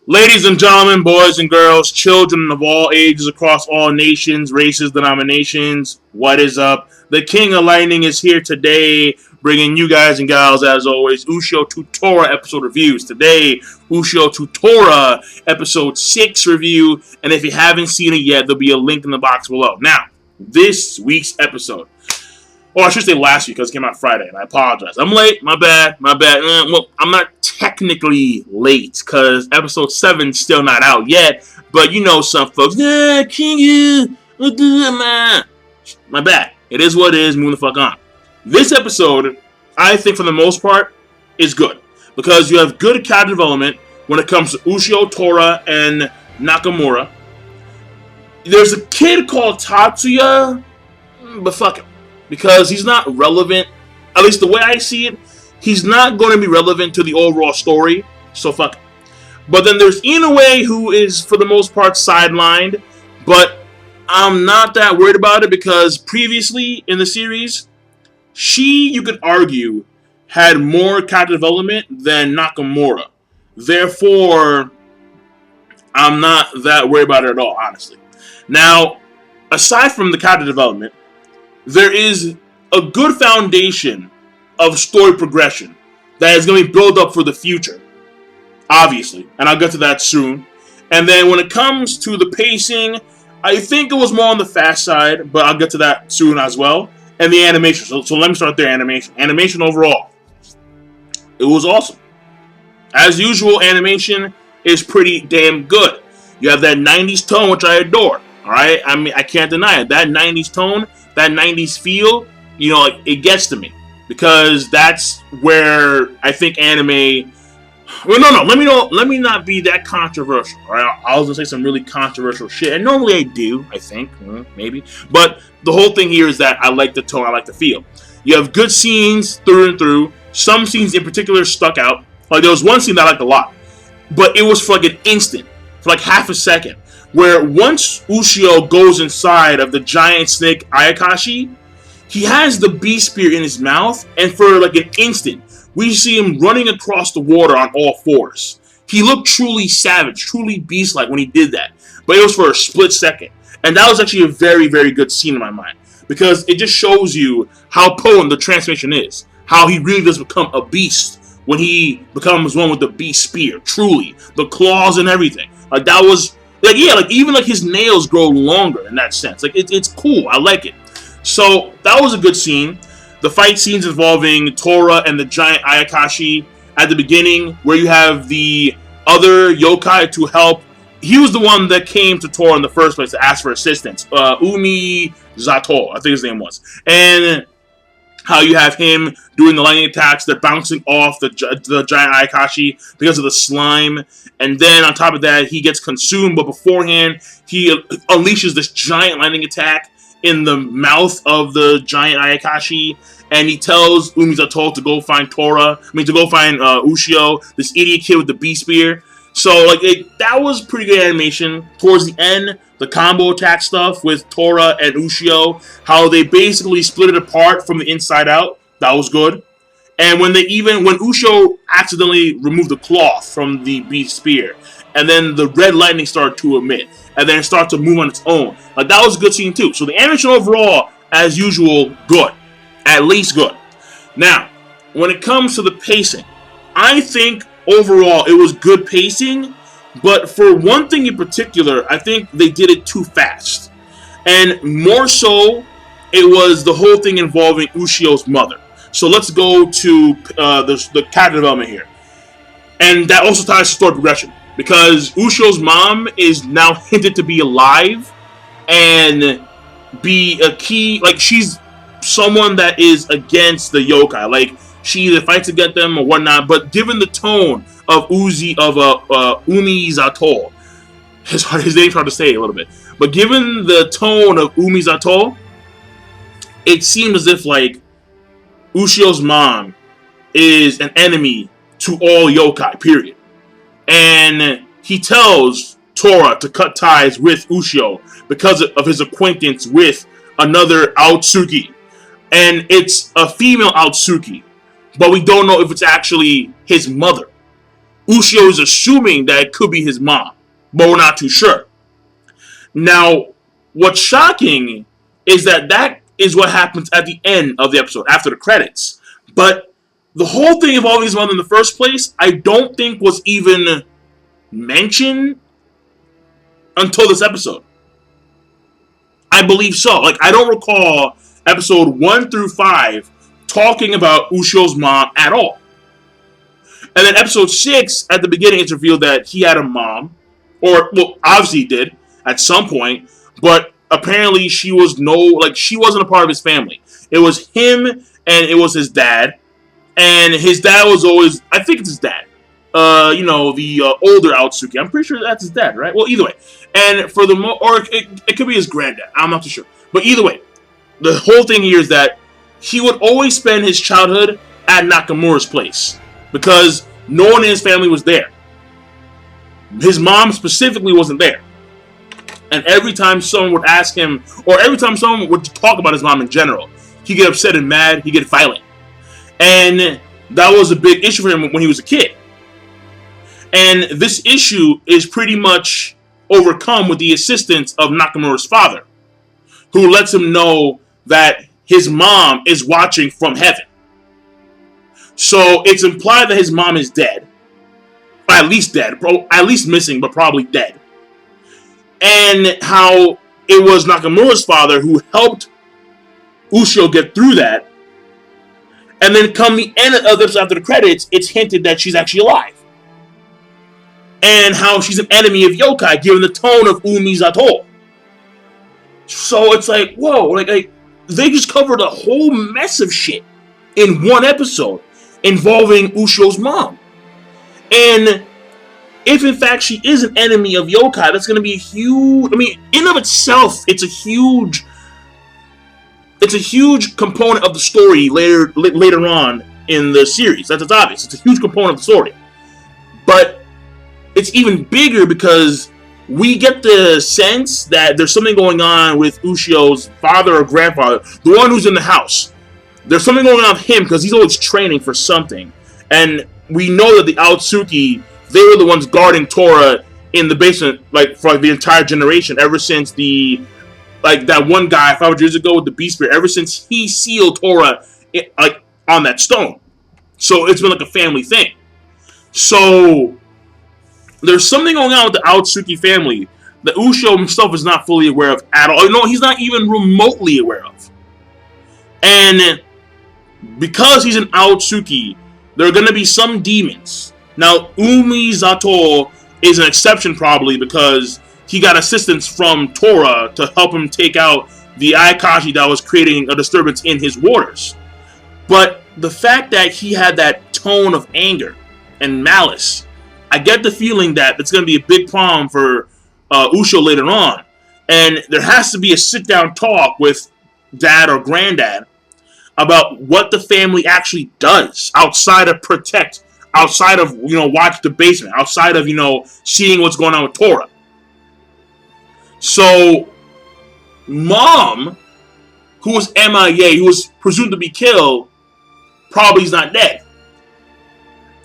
Ladies and gentlemen, boys and girls, children of all ages across all nations, races, denominations, what is up? The King of Lightning is here today, bringing you guys and gals, as always, Ushio to Tora episode reviews. Today, Ushio to Tora episode 6 review, and if you haven't seen it yet, there'll be a link in the box below. Now, this week's episode. Or I should say last week, because it came out Friday, and I apologize. I'm late, my bad. Well, I'm not technically late, because episode 7's still not out yet, but you know some folks, King, man. My bad. It is what it is, moving the fuck on. This episode, I think for the most part, is good, because you have good character development when it comes to Ushio, Tora, and Nakamura. There's a kid called Tatsuya, but fuck him. Because he's not relevant, at least the way I see it, he's not going to be relevant to the overall story, so fuck it. But then there's Inoue, who is, for the most part, sidelined, but I'm not that worried about it because previously in the series, she, you could argue, had more character development than Nakamura. Therefore, I'm not that worried about it at all, honestly. Now, aside from the character development, there is a good foundation of story progression that is going to be built up for the future, obviously, and I'll get to that soon. And then when it comes to the pacing, I think it was more on the fast side, but I'll get to that soon as well. And the animation, so let me start there. Animation overall, it was awesome. As usual, animation is pretty damn good. You have that 90s tone, which I adore. Alright, I mean, I can't deny it. That 90s tone, that 90s feel, you know, it gets to me. Because that's where I think anime... Well, no, let me not be that controversial. Alright, I was going to say some really controversial shit. And normally I do, I think. Maybe. But the whole thing here is that I like the tone, I like the feel. You have good scenes through and through. Some scenes in particular stuck out. Like, there was one scene that I liked a lot. But it was for like an instant. For like half a second. Where once Ushio goes inside of the giant snake Ayakashi, he has the beast spear in his mouth, and for like an instant, we see him running across the water on all fours. He looked truly savage, truly beast-like when he did that, but it was for a split second. And that was actually a very, very good scene in my mind, because it just shows you how potent the transformation is, how he really does become a beast when he becomes one with the beast spear, truly, the claws and everything. Like, that was... Like, yeah, like, even, like, his nails grow longer in that sense. Like, it's cool. I like it. So, that was a good scene. The fight scenes involving Tora and the giant Ayakashi at the beginning, where you have the other yokai to help. He was the one that came to Tora in the first place to ask for assistance. Umi Zato, I think his name was. And how you have him doing the lightning attacks, they're bouncing off the giant Ayakashi because of the slime. And then on top of that, he gets consumed. But beforehand, he unleashes this giant lightning attack in the mouth of the giant Ayakashi. And he tells Umizato to go find to go find Ushio, this idiot kid with the beast spear. So, like, that was pretty good animation. Towards the end, the combo attack stuff with Tora and Ushio, how they basically split it apart from the inside out, that was good. And when Ushio accidentally removed the cloth from the beast spear, and then the red lightning started to emit, and then it started to move on its own, like, that was a good scene too. So the animation overall, as usual, good. At least good. Now, when it comes to the pacing, I think overall it was good pacing, but for one thing in particular, I think they did it too fast. And more so, it was the whole thing involving Ushio's mother. So let's go to the character development here. And that also ties to story progression. Because Ushio's mom is now hinted to be alive and be a key, like, she's someone that is against the yokai. Like, she either fights against them or whatnot, but given the tone of Umizato, his name's hard to say a little bit, but given the tone of Umizato, it seems as if, like, Ushio's mom is an enemy to all yokai, period. And he tells Tora to cut ties with Ushio because of his acquaintance with another Aotsuki. And it's a female Aotsuki, but we don't know if it's actually his mother. Ushio is assuming that it could be his mom, but we're not too sure. Now, what's shocking is that is what happens at the end of the episode, after the credits. But the whole thing of all these mothers in the first place, I don't think was even mentioned until this episode. I believe so. Like, I don't recall episode 1 through 5 talking about Ushio's mom at all. And then episode 6, at the beginning, it's revealed that he had a mom. Or, well, obviously he did at some point. But apparently she wasn't a part of his family. It was him and it was his dad. And his dad was always, I think it's his dad. The older Aotsuki. I'm pretty sure that's his dad, right? Well, either way. And for the or it could be his granddad. I'm not too sure. But either way, the whole thing here is that he would always spend his childhood at Nakamura's place because no one in his family was there. His mom specifically wasn't there. And every time someone would ask him, or every time someone would talk about his mom in general, he'd get upset and mad, he'd get violent. And that was a big issue for him when he was a kid. And this issue is pretty much overcome with the assistance of Nakamura's father, who lets him know that his mom is watching from heaven. So it's implied that his mom is dead. At least dead. At least missing, but probably dead. And how it was Nakamura's father who helped Ushio get through that. And then come the end of this, after the credits, it's hinted that she's actually alive. And how she's an enemy of Youkai, given the tone of Umizato. So it's like, whoa, like they just covered a whole mess of shit in one episode involving Ushio's mom. And if in fact she is an enemy of Youkai, that's going to be a huge, in of itself, it's a huge component of the story later on in the series. That's obvious. It's a huge component of the story. But it's even bigger because we get the sense that there's something going on with Ushio's father or grandfather, the one who's in the house. There's something going on with him because he's always training for something. And we know that the Aotsuki, they were the ones guarding Tora in the basement, for the entire generation, ever since that one guy 500 years ago with the Beast Spirit, ever since he sealed Tora on that stone. So it's been like a family thing. So there's something going on with the Aotsuki family that Ushio himself is not fully aware of at all. No, he's not even remotely aware of. And because he's an Aotsuki, there are going to be some demons. Now, Umizato is an exception probably because he got assistance from Tora to help him take out the Aikashi that was creating a disturbance in his waters. But the fact that he had that tone of anger and malice, I get the feeling that it's going to be a big problem for Ushio later on. And there has to be a sit-down talk with dad or granddad about what the family actually does outside of protect, outside of, watch the basement, outside of, seeing what's going on with Tora. So, Mom, who was MIA, who was presumed to be killed, probably is not dead.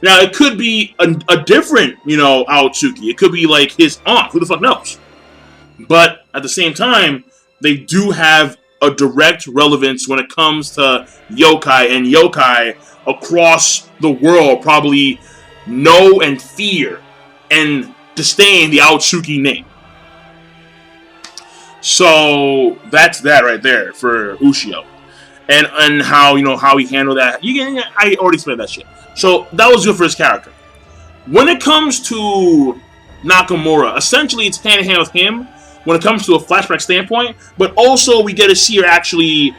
Now, it could be a different, Aotsuki. It could be like his aunt. Who the fuck knows? But at the same time, they do have a direct relevance when it comes to Youkai, and Youkai across the world probably know and fear and disdain the Aotsuki name. So that's that right there for Ushio, and how how he handled that. I already explained that shit. So that was good for his character. When it comes to Nakamura, essentially it's hand in hand with him when it comes to a flashback standpoint, but also we get to see her actually,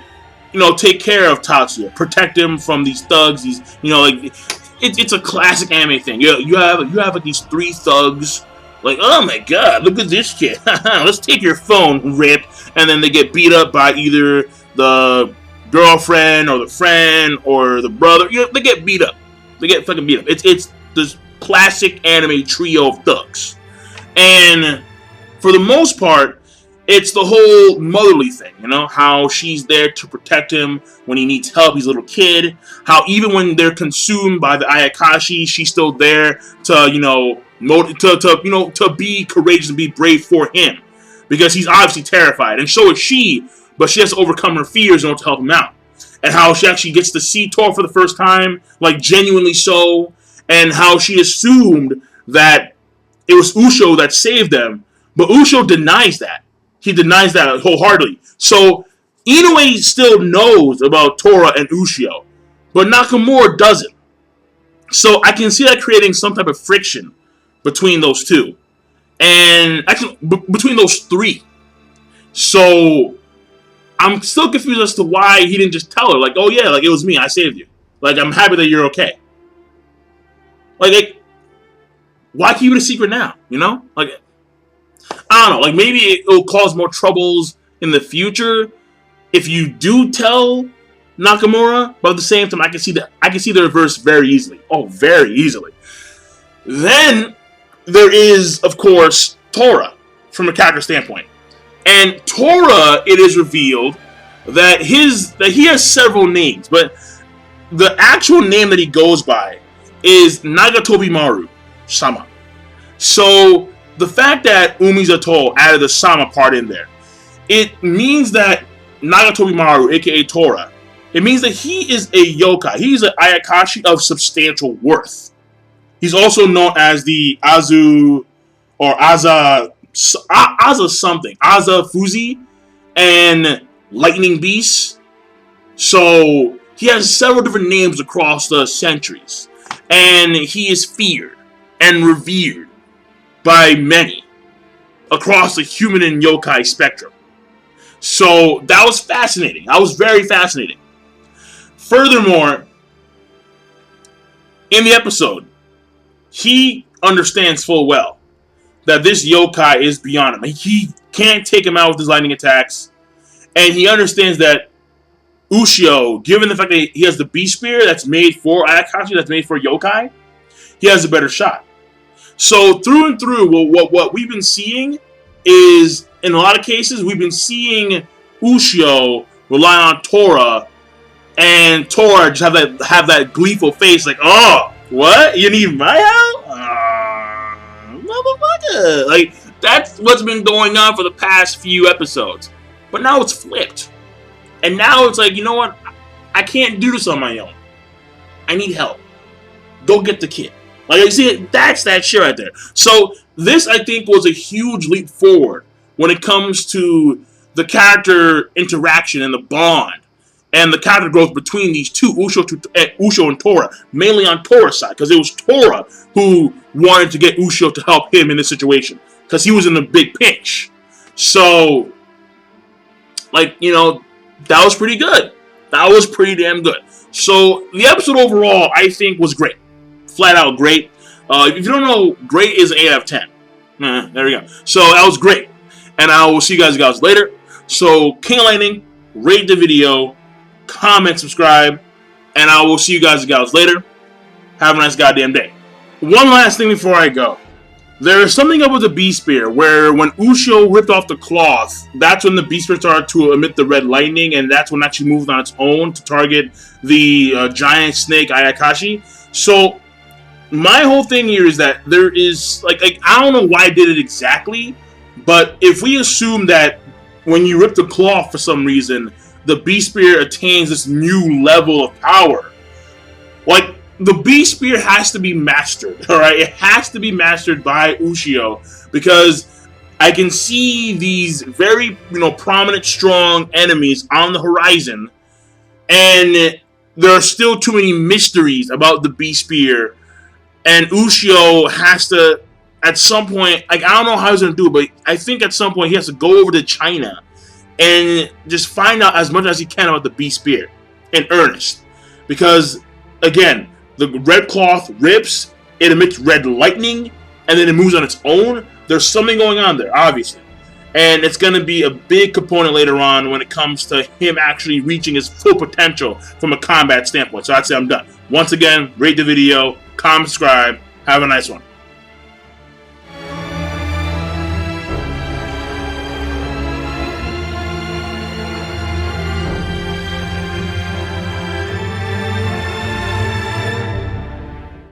take care of Tatsuya, protect him from these thugs. These, it's a classic anime thing. You have like these three thugs, like, oh my god, look at this kid. Let's take your phone, rip, and then they get beat up by either the girlfriend or the friend or the brother. They get beat up. They get fucking beat up. It's this classic anime trio of thugs, and for the most part, it's the whole motherly thing, you know, how she's there to protect him when he needs help. He's a little kid. How even when they're consumed by the Ayakashi, she's still there to, you know, to be courageous and be brave for him, because he's obviously terrified, and so is she. But she has to overcome her fears in order to help him out. And how she actually gets to see Tora for the first time, like genuinely so, and how she assumed that it was Ushio that saved them, but Ushio denies that. He denies that wholeheartedly. So Inoue still knows about Tora and Ushio, but Nakamura doesn't. So I can see that creating some type of friction between those two, and actually between those three. So I'm still confused as to why he didn't just tell her, like, oh yeah, like, it was me, I saved you. Like, I'm happy that you're okay. Like, why keep it a secret now, you know? Like, I don't know, like, maybe it'll cause more troubles in the future if you do tell Nakamura, but at the same time, I can see the reverse very easily. Oh, very easily. Then, there is, of course, Tora, from a character standpoint. And Tora, it is revealed that he has several names, but the actual name that he goes by is Nagatobimaru-sama. So the fact that Umizato added the Sama part in there, it means that Nagatobimaru, aka Tora, it means that he is a yokai. He's an Ayakashi of substantial worth. He's also known as the Azu or Aza something, Aza Fuzi, and Lightning Beast. So he has several different names across the centuries, and he is feared and revered by many across the human and yokai spectrum. So that was fascinating. That was very fascinating. Furthermore, in the episode, he understands full well that this yokai is beyond him. He can't take him out with his lightning attacks. And he understands that Ushio, given the fact that he has the beast spear that's made for Ayakashi, that's made for yokai, he has a better shot. So through and through, what we've been seeing is, in a lot of cases, we've been seeing Ushio rely on Tora, and Tora just have that gleeful face, like, oh, what? You need my help? Motherfucker! Like, that's what's been going on for the past few episodes. But now it's flipped. And now it's like, you know what? I can't do this on my own. I need help. Go get the kid. Like, you see, that's that shit right there. So, this, I think, was a huge leap forward when it comes to the character interaction and the bond and the character growth between these two, Ushio and Tora, mainly on Tora's side, because it was Tora who wanted to get Ushio to help him in this situation, because he was in a big pinch. So, like, you know, that was pretty good. That was pretty damn good. So, the episode overall, I think, was great. Flat out great. If you don't know, great is an 8 out of 10. There we go. So, that was great. And I will see you guys later. So, King of Lightning, rate the video, comment, subscribe, and I will see you guys later. Have a nice goddamn day. One last thing before I go. There is something up with the Beast Spear where when Ushio ripped off the cloth, that's when the Beast Spear started to emit the red lightning, and that's when it actually moved on its own to target the giant snake Ayakashi. So, my whole thing here is that there is, like I don't know why I did it exactly, but if we assume that when you rip the cloth for some reason, the Beast Spear attains this new level of power. Like, the Beast Spear has to be mastered, alright? It has to be mastered by Ushio, because I can see these very, prominent, strong enemies on the horizon, and there are still too many mysteries about the Beast Spear, and Ushio has to, at some point, like, I don't know how he's going to do it, but I think at some point he has to go over to China and just find out as much as he can about the Beast Spear in earnest. Because, again, the red cloth rips, it emits red lightning, and then it moves on its own. There's something going on there, obviously. And it's going to be a big component later on when it comes to him actually reaching his full potential from a combat standpoint. So that's it, I'm done. Once again, rate the video, comment, subscribe. Have a nice one.